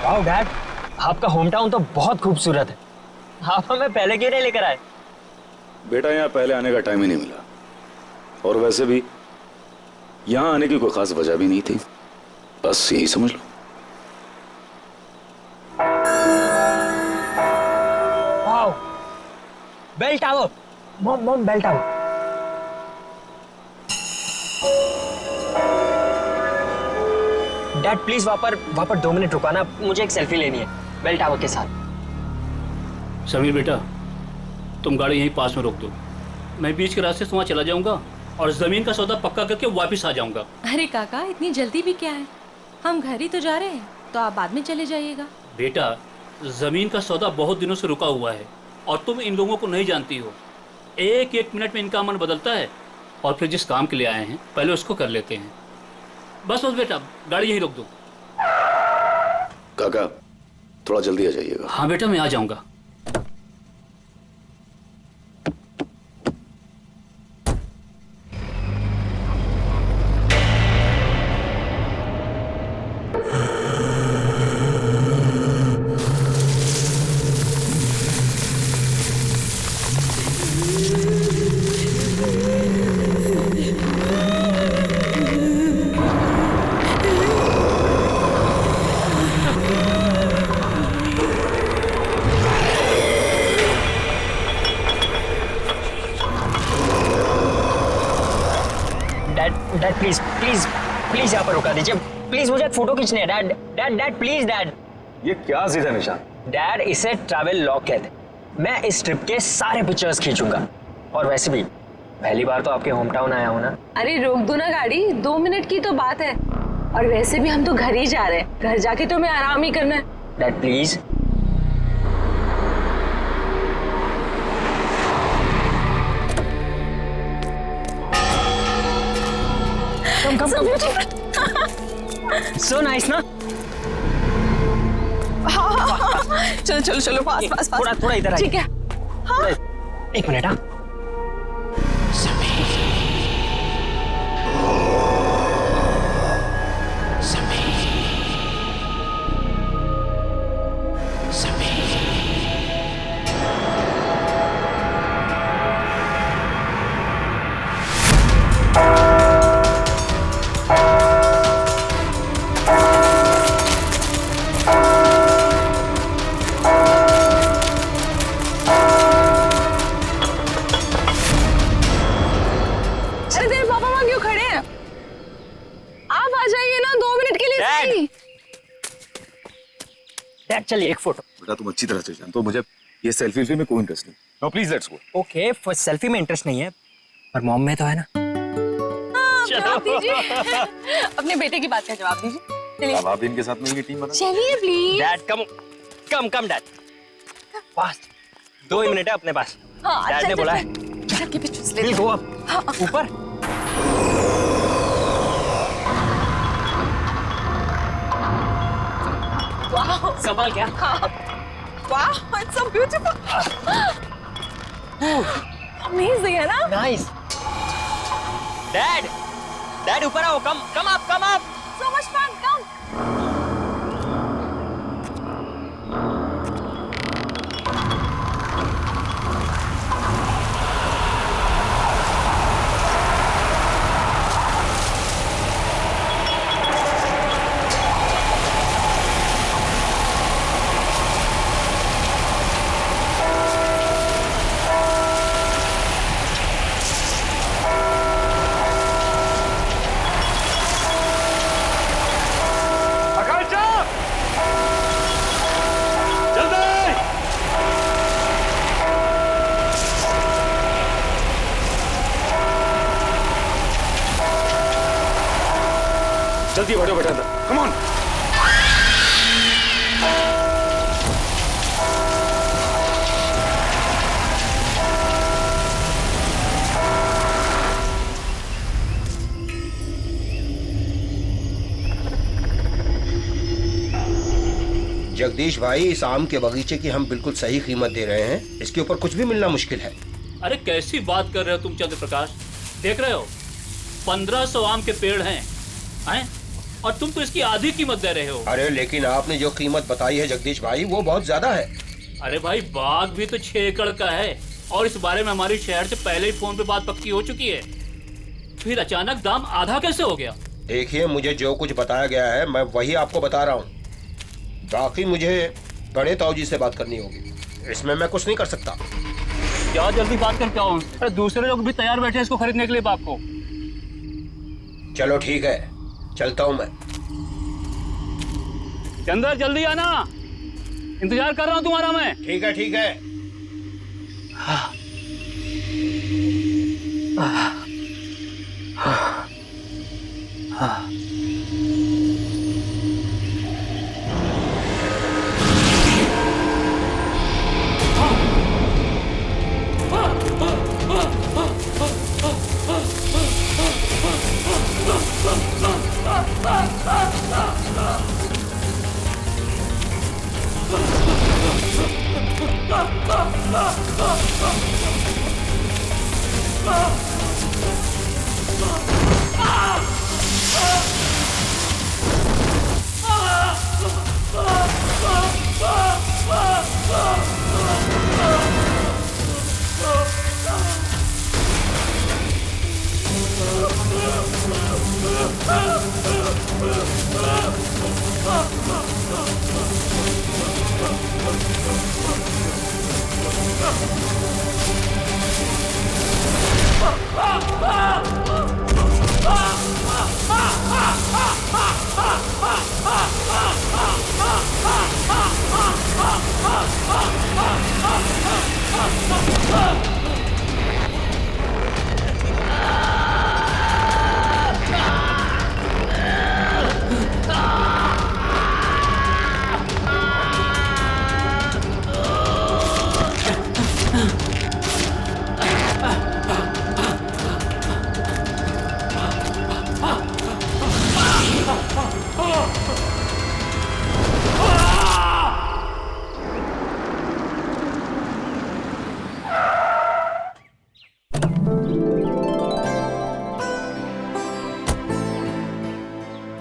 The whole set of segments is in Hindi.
वाओ डैड, आपका होम टाउन तो बहुत खूबसूरत है। आप हमें पहले क्यों नहीं लेकर आए? बेटा यहाँ पहले आने का टाइम ही नहीं मिला, और वैसे भी यहाँ आने की कोई खास वजह भी नहीं थी, बस यही समझ लो। Wow, bell tower. Mom mom, bell tower. Dad please वहां पर 2 मिनट रुकाना, मुझे एक सेल्फी लेनी है बेल टावर के साथ। समीर बेटा, तुम गाड़ी यहीं पास में रोक दो, मैं बीच के रास्ते से वहाँ चला जाऊंगा और जमीन का सौदा पक्का करके वापस आ जाऊंगा। अरे काका, इतनी जल्दी भी क्या है, हम घर ही तो जा रहे हैं, तो आप बाद में चले जाइएगा। बेटा, जमीन का सौदा बहुत दिनों से रुका हुआ है और तुम इन लोगों को नहीं जानती हो। एक एक मिनट में इनका मन बदलता है, और फिर जिस काम के लिए आए हैं पहले उसको कर लेते हैं। बस बस बेटा, गाड़ी यहीं रोक दो। काका थोड़ा जल्दी आ जाइएगा। हाँ बेटा, मैं आ जाऊंगा। डैड प्लीज प्लीज प्लीज यहाँ पर रुका दीजिए प्लीज, मुझे एक फोटो खींचनी है। Dad dad dad please dad. ये क्या सीधा निशान? डैड, इसे ट्रैवल लॉग कहते हैं। मैं इस ट्रिप के सारे पिक्चर्स खींचूंगा, और वैसे भी पहली बार तो आपके होम टाउन आया हूँ ना। अरे रोक दो ना गाड़ी, 2 मिनट की तो बात है, और वैसे भी हम तो घर ही जा रहे हैं, घर जाके तो हमें आराम ही करना है। Dad please. Come come come. So nice ना? चलो चलो चलो, पास पास पास। थोड़ा इधर आइए। ठीक है। हाँ। एक मिनट। हाँ, डैड चलिए एक फोटो। बेटा तुम अच्छी तरह से जानते हो मुझे ये सेल्फी में कोई इंटरेस्ट नहीं। No please let's go. Okay, first selfie में इंटरेस्ट नहीं है, पर मॉम में तो है ना। जवाब दीजिए। अपने बेटे की बात का जवाब दीजिए। चलिए। अब आप इनके साथ मिलकर टीम बना। चलिए please. Dad come come come dad, fast. 2 he minute है अपने पास। डैड ने बोला है। के पीछे से विल गो अप, ऊपर। संभाल क्या? वाह, इट्स सो ब्यूटीफुल। अमेजिंग है ना? नाइस। डैड डैड ऊपर आओ, कम कम आप, कम आप। सो मच फन, कम। जल्दी बैठो बेटा, कम ऑन। जगदीश भाई, इस आम के बगीचे की हम बिल्कुल सही कीमत दे रहे हैं, इसके ऊपर कुछ भी मिलना मुश्किल है। अरे कैसी बात कर रहे हो तुम चंद्र प्रकाश, देख रहे हो 1500 आम के पेड़ हैं, और तुम तो इसकी आधी कीमत दे रहे हो। अरे लेकिन आपने जो कीमत बताई है जगदीश भाई वो बहुत ज्यादा है। अरे भाई बाग भी तो 6 एकड़ का है और इस बारे में हमारी शहर से पहले ही फोन पे बात पक्की हो चुकी है, फिर अचानक दाम आधा कैसे हो गया? देखिए मुझे जो कुछ बताया गया है मैं वही आपको बता रहा हूँ, बाकी मुझे बड़े ताऊजी से बात करनी होगी, इसमें मैं कुछ नहीं कर सकता। क्या जल्दी बात करके आओ, अरे दूसरे लोग भी तैयार बैठे हैं इसको खरीदने के लिए बाग को। चलो ठीक है, चलता हूँ मैं। चंदर जल्दी आना, इंतजार कर रहा हूँ तुम्हारा मैं। ठीक है ठीक है।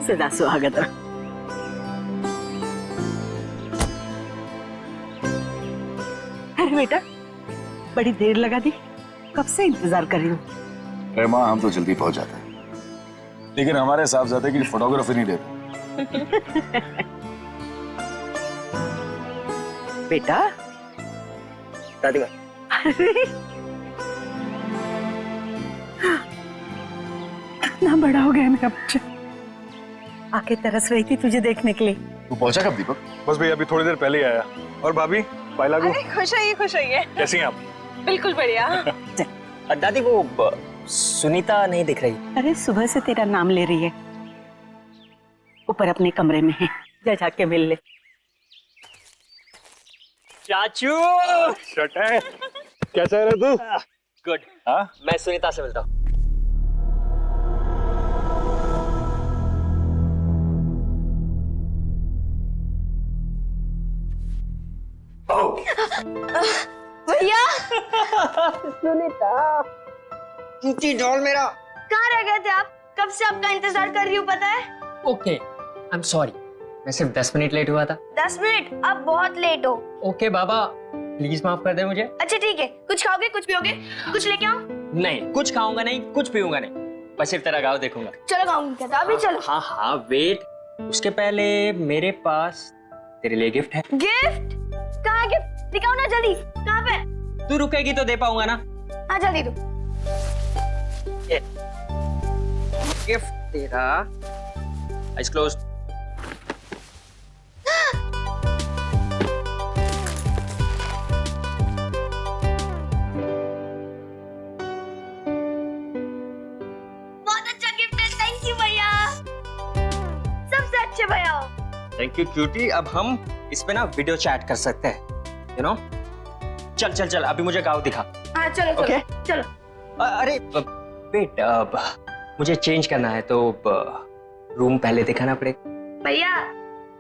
सदा स्वागत। अरे बेटा बड़ी देर लगा दी, कब से इंतजार कर रही हूँ। अरे माँ हम तो जल्दी पहुंच जाते हैं, लेकिन हमारे साहबजादे की फोटोग्राफी नहीं देते। बेटा दादी माँ, अरे कितना बड़ा हो गया मेरा बच्चा, आके तरस रही थी तुझे देखने के लिए। तू पहुंचा कब दीपक? बस भैया अभी थोड़ी देर पहले ही आया। और भाभी पायला को खुश होइए। कैसी हैं आप? बिल्कुल बढ़िया। दादी वो सुनीता नहीं दिख रही। अरे सुबह से तेरा नाम ले रही है, ऊपर अपने कमरे में है, जा जाके मिल ले। चाचू शट है। कैसा है रे तू? गुड। हाँ मैं सुनीता से मिलता हूँ। भैया सुनीता नीचे डॉल मेरा कहाँ रह गए थे आप? कब से आपका इंतजार कर रही हूँ पता है। ओके आई एम सॉरी, मैं सिर्फ 10 मिनट लेट हुआ था। 10 मिनट? आप बहुत लेट हो। ओके बाबा प्लीज माफ कर दे मुझे। अच्छा ठीक है, कुछ खाओगे कुछ पियोगे? कुछ लेके आओ? नहीं कुछ खाऊंगा नहीं, कुछ पीऊंगा नहीं, बस सिर्फ तेरा गाँव देखूंगा। चलो खाऊंगी क्या? अभी चलो। हाँ हाँ वेट, उसके पहले मेरे पास तेरे लिए गिफ्ट है। गिफ्ट? कहाँ है गिफ्ट? दिखाओ ना जल्दी, कहाँ पे? तू रुकेगी तो दे पाऊंगा ना। हाँ जल्दी दो। गिफ्ट तेरा। Eyes closed. बहुत अच्छा गिफ्ट है, थैंक यू भैया, सबसे अच्छे भैया हो। Thank you cutie. अब हम इस पे ना वीडियो चैट कर सकते हैं, यू नो। चल चल चल अभी मुझे गाँव दिखा। हाँ चलो चलो Okay. चलो। अरे वेट, मुझे चेंज करना है तो रूम पहले दिखाना पड़ेगा। भैया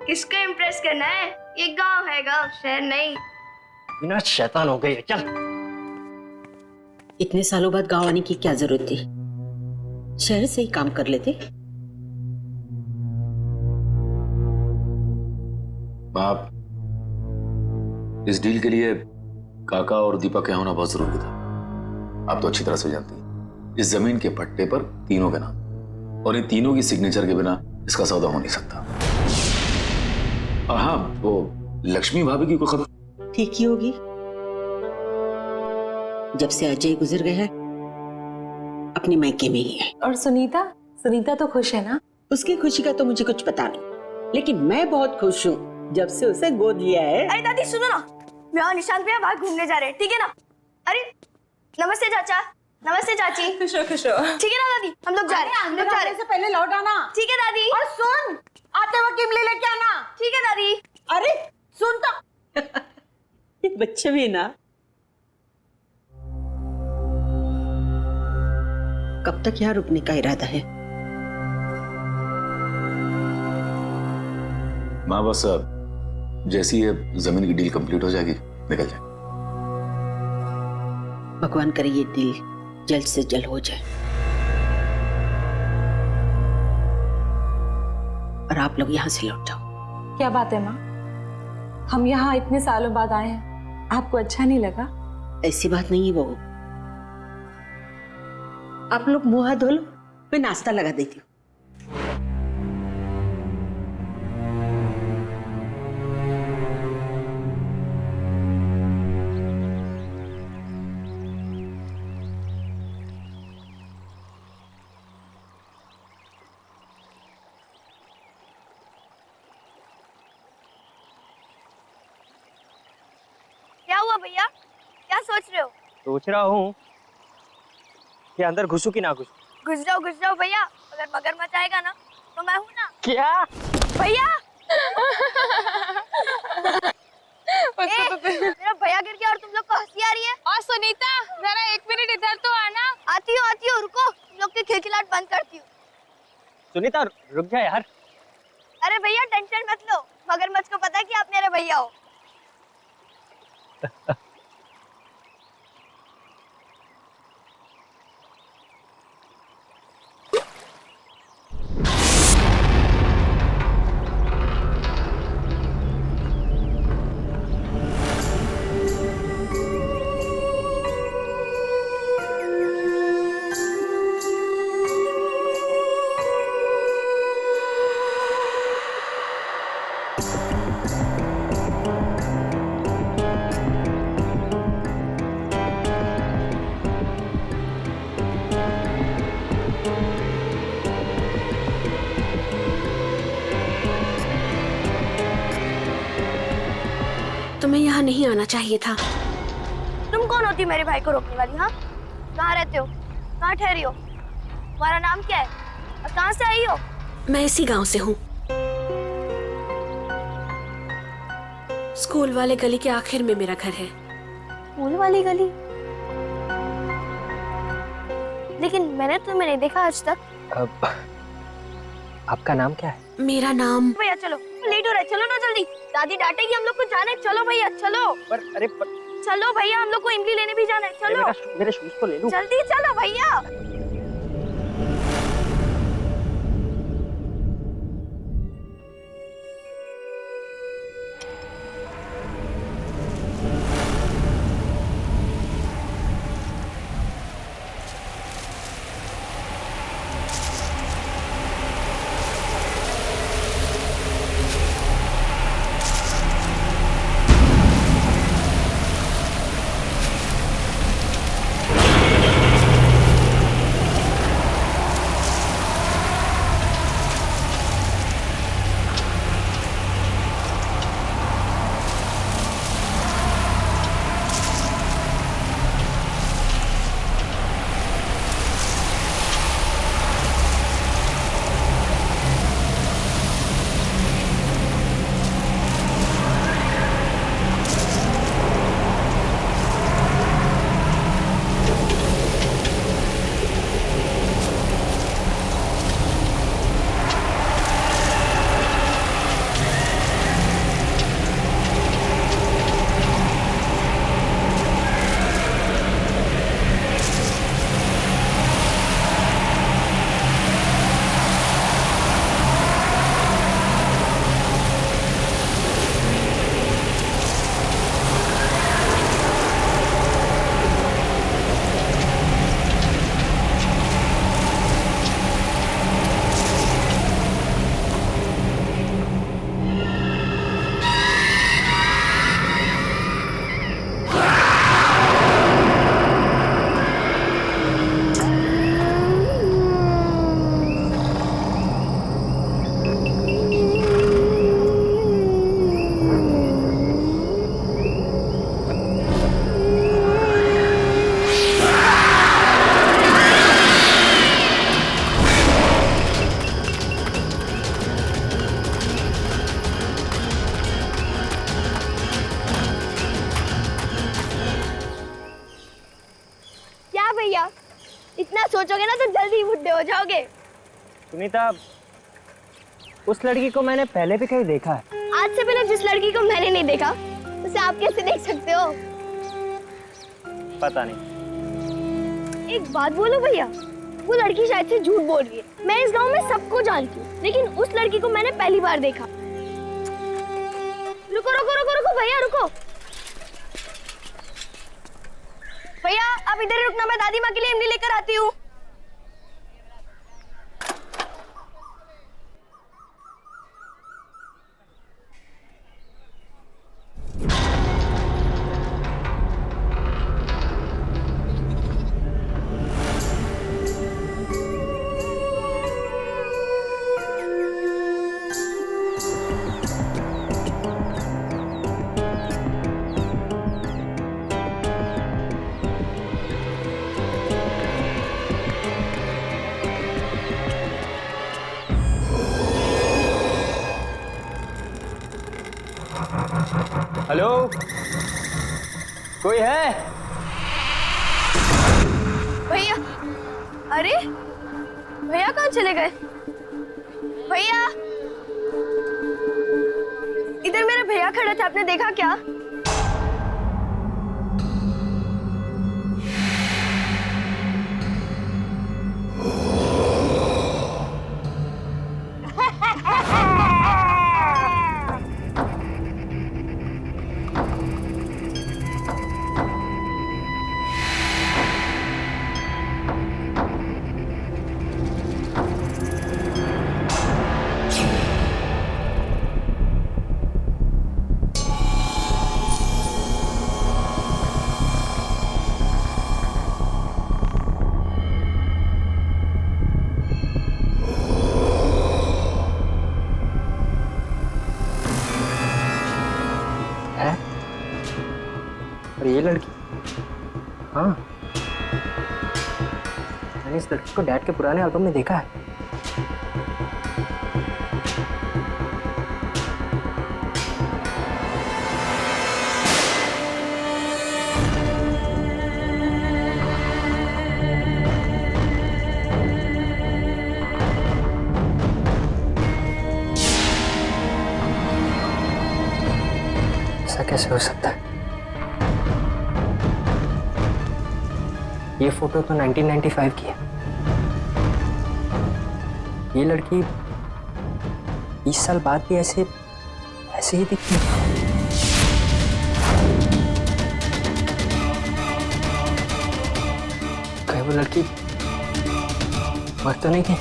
किसको इम्प्रेस करना है? ये गांव है, गांव शहर नहीं। बिना शैतान हो गई है, चल। इतने सालों बाद गांव आने की क्या जरूरत थी, शहर से ही काम कर लेते। आप इस डील के लिए काका और दीपक के होना बहुत जरूरी था। आप तो अच्छी तरह से जानती हैं इस जमीन के पट्टे पर तीनों के नाम और इन तीनों की सिग्नेचर के बिना इसका सौदा हो नहीं सकता। और हाँ, वो लक्ष्मी भाभी की कोई खबर? ठीक ही होगी। जब से अजय गुजर गया है अपने मायके में ही है। और सुनीता सुनीता तो खुश है ना? उसकी खुशी का तो मुझे कुछ पता नहीं, लेकिन मैं बहुत खुश हूँ जब से उसे गोद लिया है। अरे दादी सुनो ना, मैं और निशांत भैया बाहर घूमने जा रहे हैं, ठीक है ना? अरे नमस्ते चाचा, नमस्ते चाची। खुश हो खुश हो। ठीक है ना दादी, हम लोग जा रहे हैं, हम लोग जा रहे हैं। से पहले लौट आना। ठीक है दादी। और सुन, आते वक्त इमली लेके आना। ठीक है दादी। अरे सुन तो ये बच्चे भी ना कब तक यहाँ रुकने का इरादा है? माँ बस जैसी ये जमीन की डील कंप्लीट हो जाएगी निकल जाए। भगवान करे ये डील जल्द से जल्द हो जाए और आप लोग यहाँ से लौट जाओ। क्या बात है माँ, हम यहाँ इतने सालों बाद आए हैं, आपको अच्छा नहीं लगा? ऐसी बात नहीं है बहू, आप लोग मुंह हाथ धो लो, मैं नाश्ता लगा देती हूँ। क्या हुआ भैया, क्या सोच रहे हो? सोच रहा हूँ कि अंदर घुसूं कि ना घुसूं। घुस जाओ भैया, अगर मगरमच्छ आएगा ना तो मैं हूँ ना। क्या भैया मेरा भैया गिर गया और तुम लोग को हंसी आ रही है। और सुनीता जरा 1 मिनट इधर तो आना। आती हूँ रुको, तुम लोग की खिलखिलाहट बंद करती हूँ। सुनीता रुक जा यार। अरे भैया टेंशन मत लो, मगरमच्छ को पता है कि आप मेरे भैया हो। तुम्हें यहाँ नहीं आना चाहिए था। तुम कौन होती मेरे भाई को रोकने वाली? हाँ, कहाँ रहते हो, कहाँ ठहरी हो, तुम्हारा नाम क्या है और कहाँ से आई हो? मैं इसी गांव से हूँ। स्कूल वाले गली के आखिर में मेरा घर है। स्कूल वाली गली? लेकिन मैंने तुम्हें नहीं देखा आज तक। आपका नाम क्या है? मेरा नाम। भैया चलो, लेट हो रहा है, चलो ना जल्दी, दादी डांटेगी हम लोग को। जाने चलो भैया, चलो। चलो भैया, हम लोग को इमली लेने भी जाना है, चलो। मेरे शूज तो ले लूं। जल्दी चलो भैया। ही बुढ़े हो जाओगे। सुनीता, उस लड़की को मैंने पहले भी कहीं देखा है। आज से पहले जिस लड़की को मैंने नहीं देखा उसे आप कैसे देख सकते हो? पता नहीं। एक बात बोलो भैया, वो लड़की शायद से झूठ बोल रही है। मैं इस गांव में सबको जानती हूँ, लेकिन उस लड़की को मैंने पहली बार देखा। रुको रुको रुको रुको भैया रुको। भैया आप इधर ही रुकना, मैं दादी माँ के लिए इमली लेकर आती हूँ। हेलो, कोई है? भैया, अरे भैया कहाँ चले गए? भैया, इधर मेरे भैया खड़े थे, आपने देखा क्या? और ये लड़की? हाँ, मैंने इस लड़की को डैड के पुराने एल्बम में देखा है। ऐसा कैसे हो सकता है? ये फोटो तो 1995 की है। ये लड़की 20 साल बाद भी ऐसे ही दिखती है। कहीं वो लड़की मर तो नहीं गई?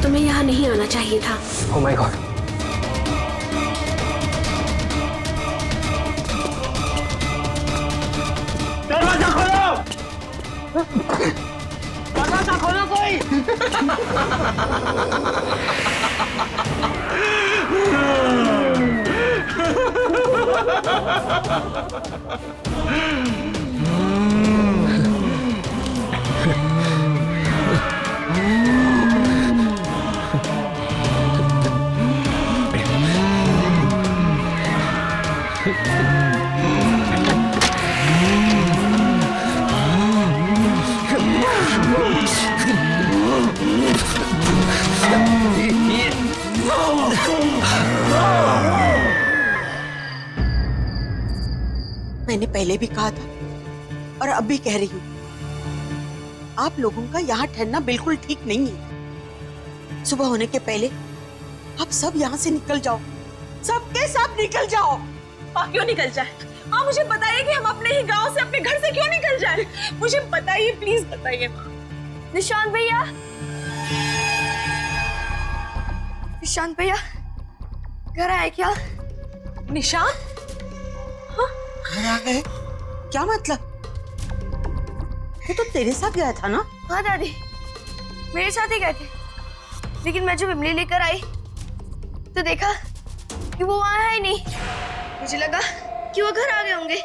तुम्हें यहाँ नहीं आना चाहिए था। Oh my God. दरवाजा खोलो! दरवाजा खोलो कोई! मैंने पहले भी कहा था और अब भी कह रही हूँ, आप लोगों का यहाँ ठहरना बिल्कुल ठीक नहीं है। सुबह होने के पहले आप सब यहाँ से निकल जाओ, सबके सब निकल जाओ। माँ क्यों निकल जाए? माँ मुझे बताइए कि हम अपने ही गांव से, अपने घर से क्यों निकल जाए? मुझे बताइए, प्लीज बताइए माँ। निशांत भैया, निशांत भैया घर आए क्या? निशांत? घर आ गए? क्या मतलब? वो तो तेरे साथ गया था ना? हाँ दादी, मेरे साथ ही गए थे, लेकिन मैं जब इमली लेकर आई तो देखा कि वो वहां है ही नहीं। मुझे लगा कि वो घर आ गए होंगे।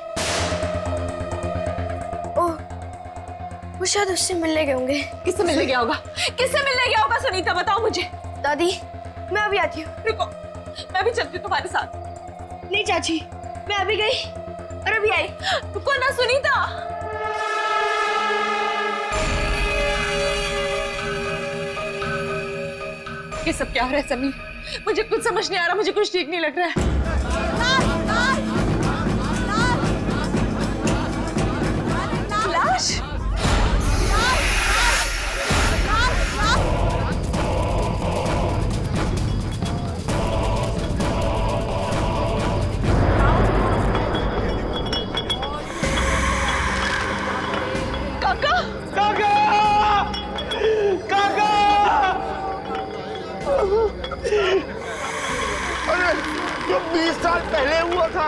ओह, वो शायद उससे मिलने गए होंगे। किससे मिलने गया होगा? किससे मिलने गया होगा? सुनीता बताओ मुझे। दादी मैं अभी आती हूँ। रुको, मैं भी चलती हूँ तुम्हारे साथ। नहीं चाची, मैं अभी गई और अभी आई। रुको ना सुनीता। ये सब क्या हो रहा है समीर? मुझे कुछ समझ नहीं आ रहा, मुझे कुछ ठीक नहीं लग रहा है। लाश? काका! काका! काका! अरे जो 20 साल पहले हुआ था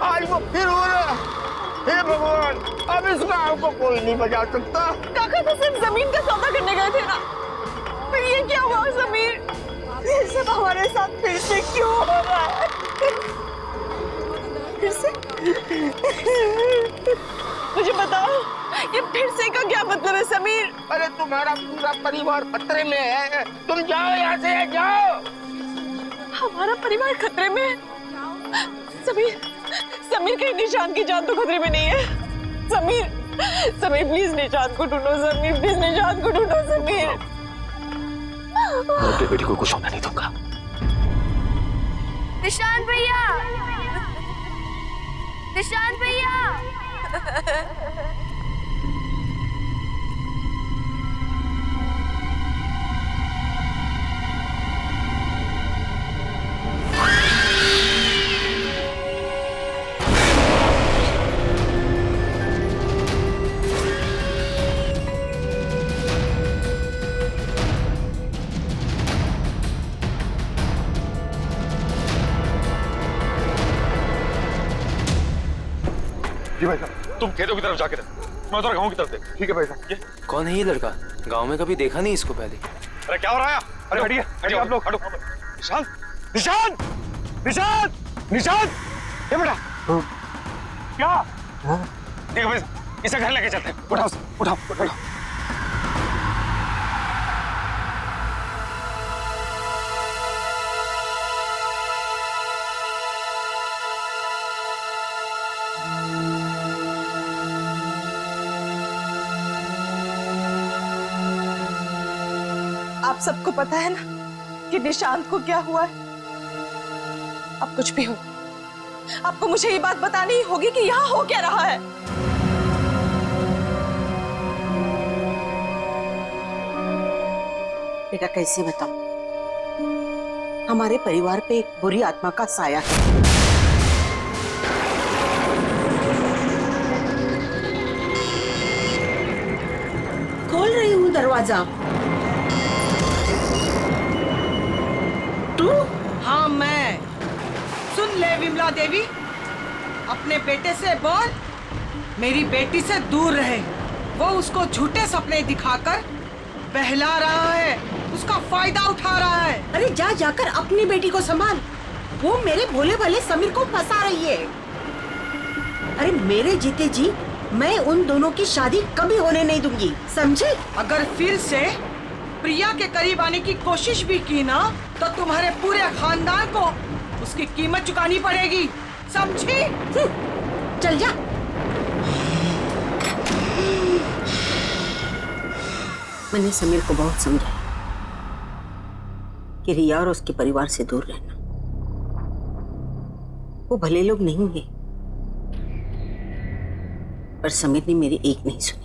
आज वो फिर हो रहा है। हे भगवान, अब इस गांव को कोई नहीं बचा सकता। काका तो सिर्फ जमीन का सौदा करने गए थे ना, फिर ये क्या हुआ समीर? ये सब हमारे साथ फिर से क्यों हो रहा है? फिर से? मुझे बताओ, ये फिर से का क्या मतलब है समीर? अरे तुम्हारा पूरा परिवार खतरे में है, तुम जाओ यहाँ से, जाओ। हमारा परिवार खतरे में है? समीर, समीर कहीं निशान की जान तो खतरे में नहीं है? समीर, समीर प्लीज निशान को ढूंढो, समीर प्लीज निशान को ढूंढो समीर। मैं अपनी बेटी को कुछ होने नहीं दूंगा। निशांत भैया, निशांत भैया। जी भाई साहब, तुम खेतों की तरफ जाके रहो, मैं उधर गाँव की तरफ देख। ठीक है भाई साहब। ये कौन है ये लड़का? गांव में कभी देखा नहीं इसको पहले। अरे क्या हो रहा है? अरे हटिए, हटिए आप लोग, हटो। निशांत, निशांत, निशांत, निशांत, ये बेटा क्या? देखो भाई, इसे घर लेके चलते हैं। उठाओ, उठाओ, उठाओ। आप सबको पता है ना कि निशांत को क्या हुआ है? अब कुछ भी हो, आपको मुझे ये बात बतानी होगी कि यहाँ हो क्या रहा है। बेटा कैसे बताऊं? हमारे परिवार पे एक बुरी आत्मा का साया है। खोल रही हूँ दरवाजा। तू? हाँ मैं। सुन ले विमला देवी, अपने बेटे से बोल मेरी बेटी से दूर रहे। वो उसको झूठे सपने दिखाकर बहला रहा है, उसका फायदा उठा रहा है। अरे जा जाकर अपनी बेटी को संभाल, वो मेरे भोले भाले समीर को फंसा रही है। अरे मेरे जीते जी मैं उन दोनों की शादी कभी होने नहीं दूंगी, समझे? अगर फिर से प्रिया के करीब आने की कोशिश भी की ना तो तुम्हारे पूरे खानदान को उसकी कीमत चुकानी पड़ेगी, समझी? चल जा। मैंने समीर को बहुत समझाया कि रिया और उसके परिवार से दूर रहना। वो भले लोग नहीं है, पर समीर ने मेरी एक नहीं सुनी।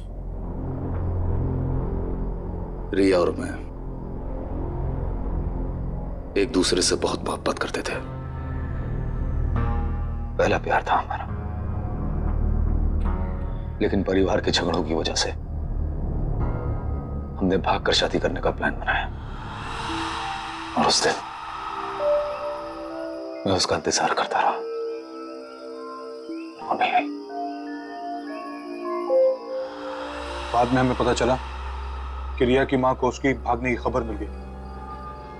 रिया और मैं एक दूसरे से बहुत मोहब्बत करते थे। पहला प्यार था हमारा, लेकिन परिवार के झगड़ों की वजह से हमने भागकर शादी करने का प्लान बनाया। और उस दिन मैं उसका इंतजार करता रहा, वो नहीं आई। बाद में हमें पता चला कि रिया की मां को उसकी भागने की खबर मिल गई।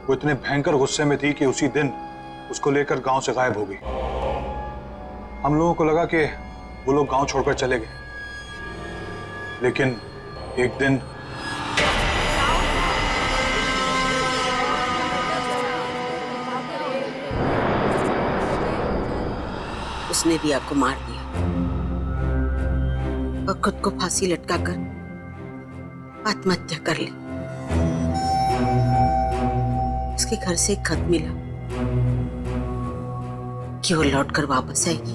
वो इतने भयंकर गुस्से में थी कि उसी दिन उसको लेकर गांव से गायब हो गई। हम लोगों को लगा कि वो लोग गांव छोड़कर चले गए, लेकिन एक दिन उसने रिया को मार दिया और खुद को फांसी लटकाकर आत्महत्या कर ली। उसके घर से एक खत मिला कि वो लौट कर वापस आएगी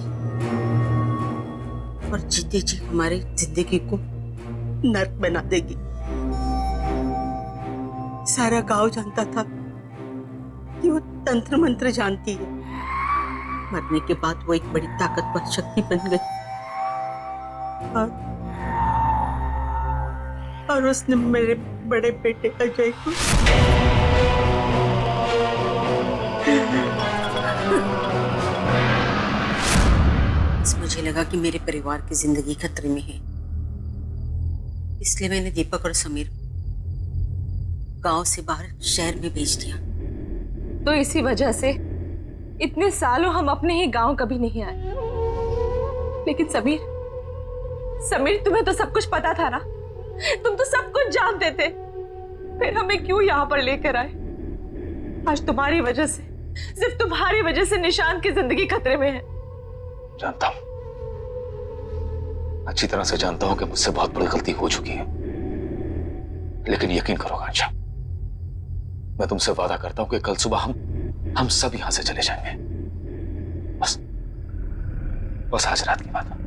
और जीते जी हमारी जिंदगी को नर्क बना देगी। सारा गांव जानता था कि वो तंत्र मंत्र जानती है। मरने के बाद वो एक बड़ी ताकतवर शक्ति बन गई और उसने मेरे बड़े बेटे अजय को मुझे लगा कि मेरे परिवार की जिंदगी खतरे में है, इसलिए मैंने दीपक और समीर गांव से बाहर शहर में भेज दिया। तो इसी वजह से इतने सालों हम अपने ही गांव कभी नहीं आए। लेकिन समीर तुम्हें तो सब कुछ पता था ना, तुम तो सब कुछ जानते थे, फिर हमें क्यों यहाँ पर लेकर आए? आज तुम्हारी वजह से, सिर्फ तुम्हारी वजह से निशांत की जिंदगी खतरे में है। जानता हूं, अच्छी तरह से जानता हूं कि मुझसे बहुत बड़ी गलती हो चुकी है, लेकिन यकीन करो आकांक्षा, मैं तुमसे वादा करता हूं कि कल सुबह हम सब यहां से चले जाएंगे। बस आज रात की बात है।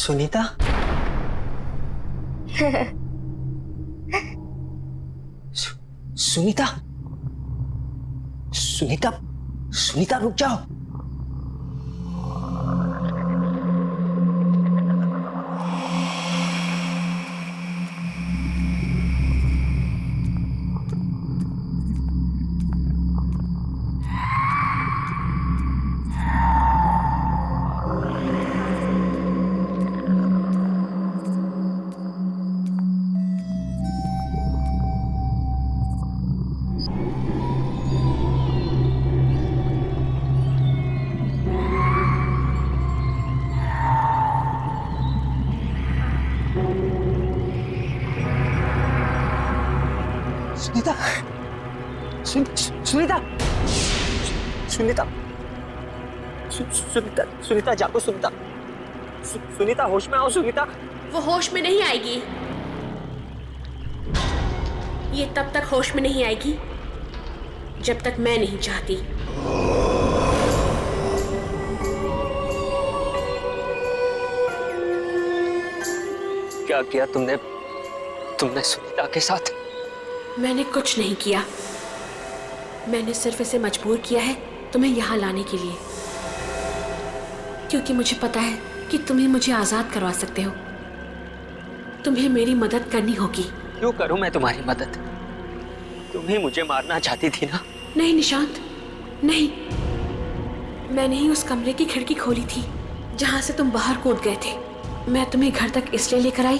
सुनीता? सुनीता? सुनीता? सुनीता रुक जाओ। सुनीता, सुनीता, सुनीता, सुनीता, सुनीता जागो। सुनीता, सुनीता होश में आओ। सुनीता, वो होश में नहीं आएगी। ये तब तक होश में नहीं आएगी जब तक मैं नहीं चाहती। क्या किया तुमने सुनीता के साथ? मैंने कुछ नहीं किया। मैंने सिर्फ इसे मजबूर किया है तुम्हें यहाँ लाने के लिए, क्योंकि मुझे पता है कि तुम ही मुझे आजाद करवा सकते हो। तुम्हें मेरी मदद करनी होगी। क्यों करूं मैं तुम्हारी मदद? तुम ही मुझे मारना चाहती थी ना? नहीं निशांत, नहीं। मैंने ही उस कमरे की खिड़की खोली थी जहां से तुम बाहर कूद गए थे। मैं तुम्हें घर तक इसलिए लेकर आई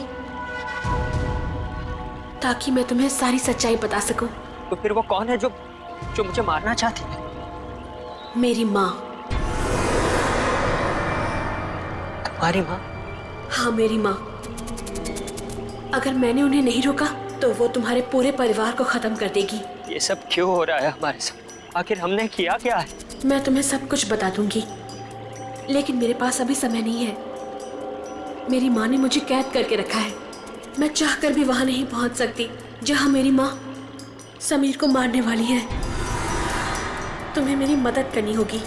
ताकि मैं तुम्हें सारी सच्चाई बता सकूं। तो फिर वो कौन है जो मुझे मारना चाहती है? मेरी माँ। तुम्हारी माँ? हाँ, मेरी माँ। अगर मैंने उन्हें नहीं रोका तो वो तुम्हारे पूरे परिवार को खत्म कर देगी। ये सब क्यों हो रहा है हमारे साथ? आखिर हमने किया क्या है? मैं तुम्हें सब कुछ बता दूंगी, लेकिन मेरे पास अभी समय नहीं है। मेरी माँ ने मुझे कैद करके रखा है। मैं चाहकर भी वहां नहीं पहुंच सकती जहां मेरी माँ समीर को मारने वाली है। तुम्हें मेरी मदद करनी होगी।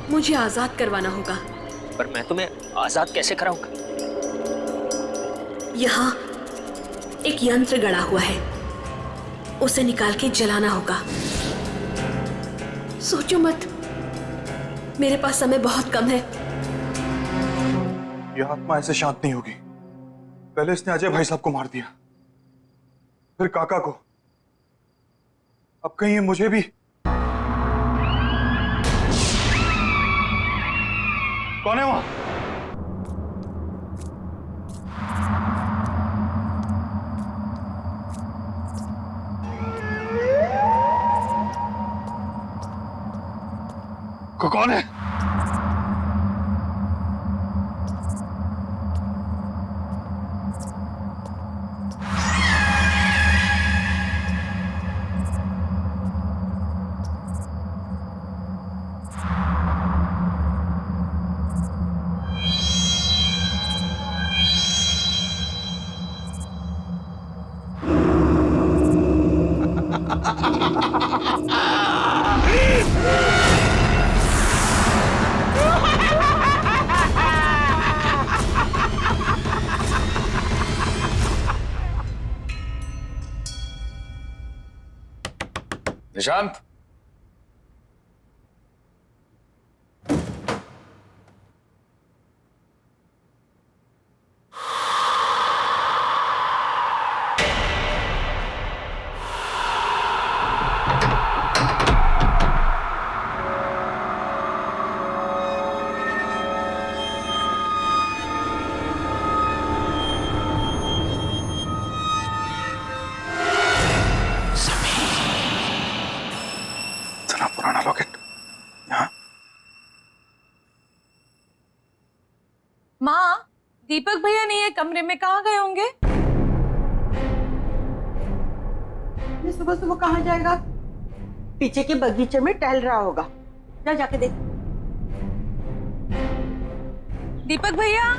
मुझे आजाद करवाना होगा। पर मैं तुम्हें आजाद कैसे कराऊंगा? यहाँ एक यंत्र गड़ा हुआ है, उसे निकाल के जलाना होगा। सोचो मत, मेरे पास समय बहुत कम है। यह आत्मा ऐसे शांत नहीं होगी। पहले इसने अजय भाई साहब को मार दिया, फिर काका को, अब कहीं ये मुझे भी। कौन है वहां? कौन है? निशांत, पुराना लॉकेट यहाँ। माँ, दीपक भैया नहीं है कमरे में, कहाँ गए होंगे? ये सुबह सुबह कहाँ जाएगा? पीछे के बगीचे में टहल रहा होगा, जा जाके देख। दीपक भैया,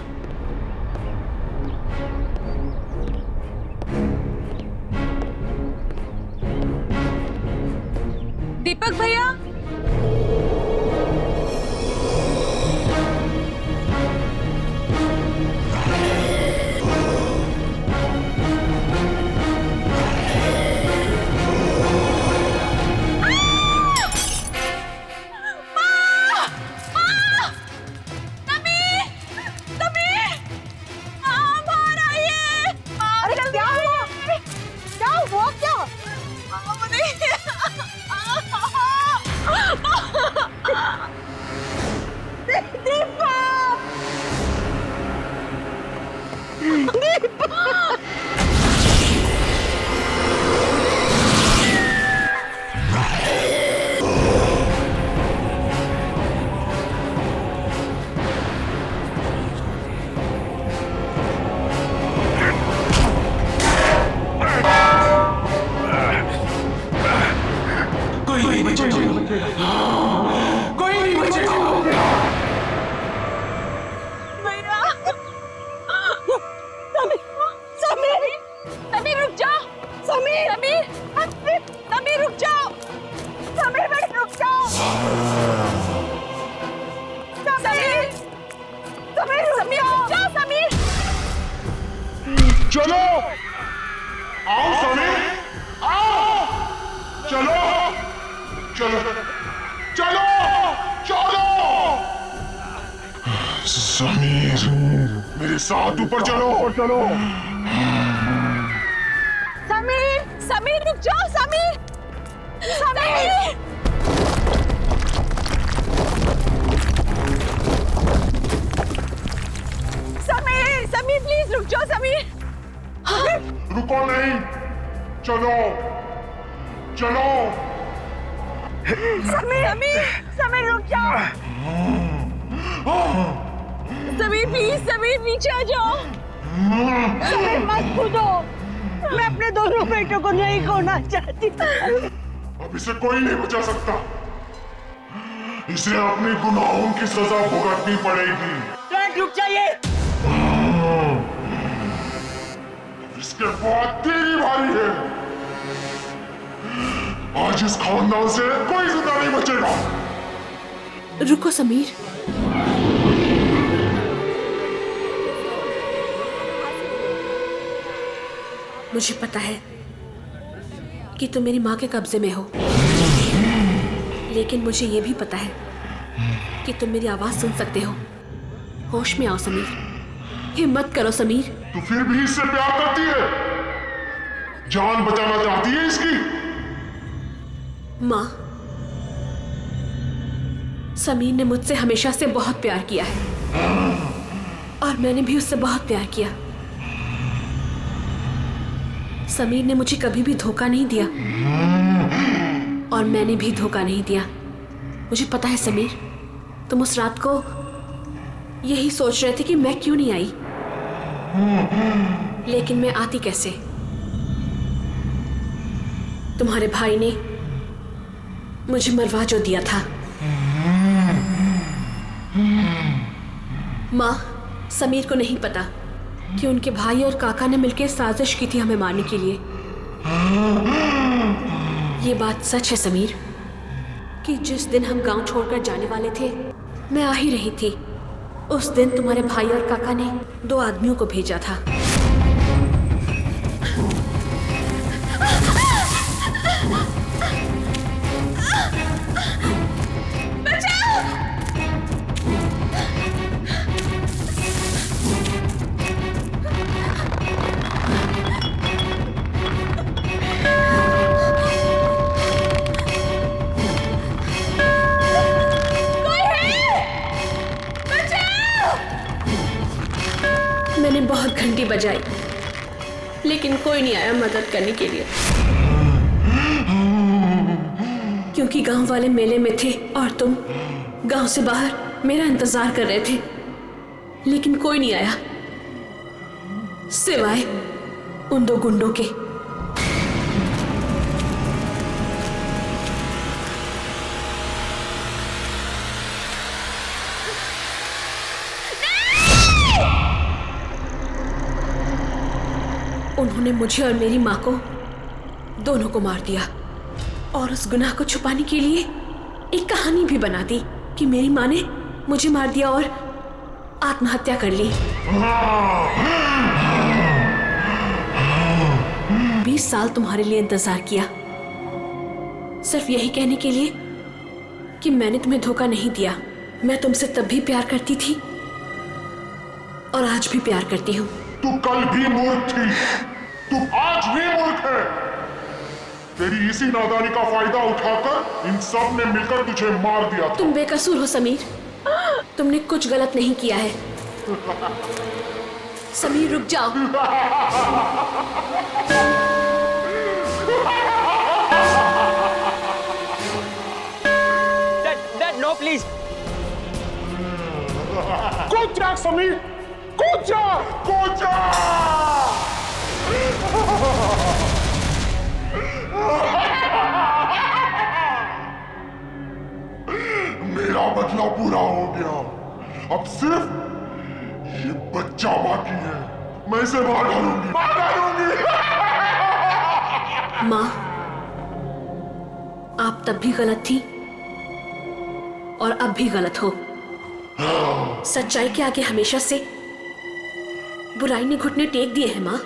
दीपक भैया, चलो आओ समीर, आओ, चलो चलो चलो चलो समीर, मेरे साथ ऊपर चलो चलो। समीर, समीर रुक जाओ, समीर, समीर, समीर, समीर प्लीज रुक जाओ, समीर। रुको नहीं, चलो चलो। समीर, समीर, समीर रुक जाओ। समीर प्लीज, समीर नीचे आ जाओ। समीर मत कूदो, मैं अपने दोनों बेटों को नहीं खोना चाहती। अब इसे कोई नहीं बचा सकता, इसे अपने गुनाहों की सजा भुगतनी पड़ेगी। रुक जाइए। इसके बाद तेरी बारी है। आज इस खानदान से कोई जिंदा नहीं बचेगा। रुको समीर, मुझे पता है कि तुम मेरी माँ के कब्जे में हो, लेकिन मुझे ये भी पता है कि तुम मेरी आवाज सुन सकते हो। होश में आओ समीर, हिम्मत करो समीर। तू फिर भी इससे प्यार करती है? जान बचाना चाहती है इसकी? माँ, समीर ने मुझसे हमेशा से बहुत प्यार किया है और मैंने भी उससे बहुत प्यार किया। समीर ने मुझे कभी भी धोखा नहीं दिया और मैंने भी धोखा नहीं दिया। मुझे पता है समीर, तुम उस रात को यही सोच रहे थे कि मैं क्यों नहीं आई, लेकिन मैं आती कैसे? तुम्हारे भाई ने मुझे मरवा जो दिया था। माँ, समीर को नहीं पता कि उनके भाई और काका ने मिलकर साजिश की थी हमें मारने के लिए। ये बात सच है समीर कि जिस दिन हम गांव छोड़कर जाने वाले थे, मैं आ ही रही थी। उस दिन तुम्हारे भाई और काका ने 2 आदमियों को भेजा था। मैंने बहुत घंटी बजाई, लेकिन कोई नहीं आया मदद करने के लिए, क्योंकि गांव वाले मेले में थे और तुम गांव से बाहर मेरा इंतजार कर रहे थे। लेकिन कोई नहीं आया सिवाय उन 2 गुंडों के। उन्होंने मुझे और मेरी माँ को, दोनों को मार दिया और उस गुनाह को छुपाने के लिए एक कहानी भी बना दी कि मेरी माँ ने मुझे मार दिया और आत्महत्या कर ली। 20 साल तुम्हारे लिए इंतजार किया, सिर्फ यही कहने के लिए कि मैंने तुम्हें धोखा नहीं दिया। मैं तुमसे तब भी प्यार करती थी और आज भी प्यार करती हूँ। तू कल भी मूर्ख थी, तू आज भी मूर्ख है। तेरी इसी नादानी का फायदा उठाकर इन सब ने मिलकर तुझे मार दिया था। तुम बेकसूर हो समीर, तुमने कुछ गलत नहीं किया है। समीर रुक जाओ। Dad no please. कूद जा समीर, कूद जा, कूद जा। मेरा बदला पूरा हो गया, अब सिर्फ ये बच्चा बाकी है। मैं इसे मार डालूंगी, मार डालूंगी। माँ, आप तब भी गलत थी और अब भी गलत हो। सच्चाई के आगे हमेशा से बुराई ने घुटने टेक दिए हैं माँ।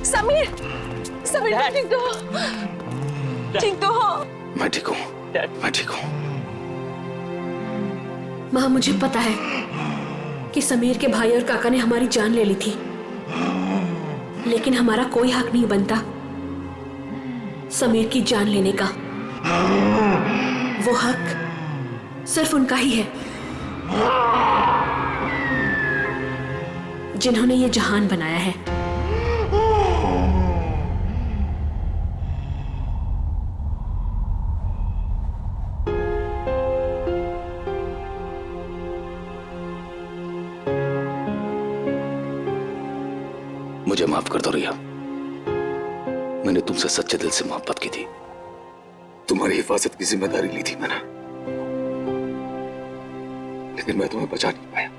समीर, समीर ठीक तो हो? ठीक तो हो? मैं ठीक हूँ, मैं ठीक हूँ। माँ, मुझे पता है कि समीर के भाई और काका ने हमारी जान ले ली थी, लेकिन हमारा कोई हक नहीं बनता समीर की जान लेने का। वो हक सिर्फ उनका ही है जिन्होंने ये जहान बनाया है। मुझे माफ कर दो रिया, मैंने तुमसे सच्चे दिल से मोहब्बत की थी। तुम्हारी हिफाजत की जिम्मेदारी ली थी मैंने, लेकिन मैं तुम्हें बचा नहीं पाया।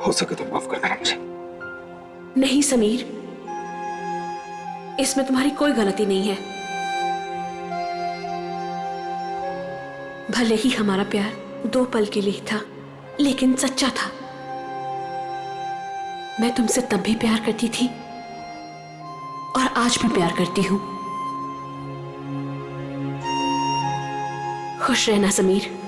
हो सके तो माफ कर देना मुझे। नहीं समीर, इसमें तुम्हारी कोई गलती नहीं है। भले ही हमारा प्यार 2 पल के लिए था, लेकिन सच्चा था। मैं तुमसे तब भी प्यार करती थी और आज भी प्यार करती हूं। खुश रहना समीर।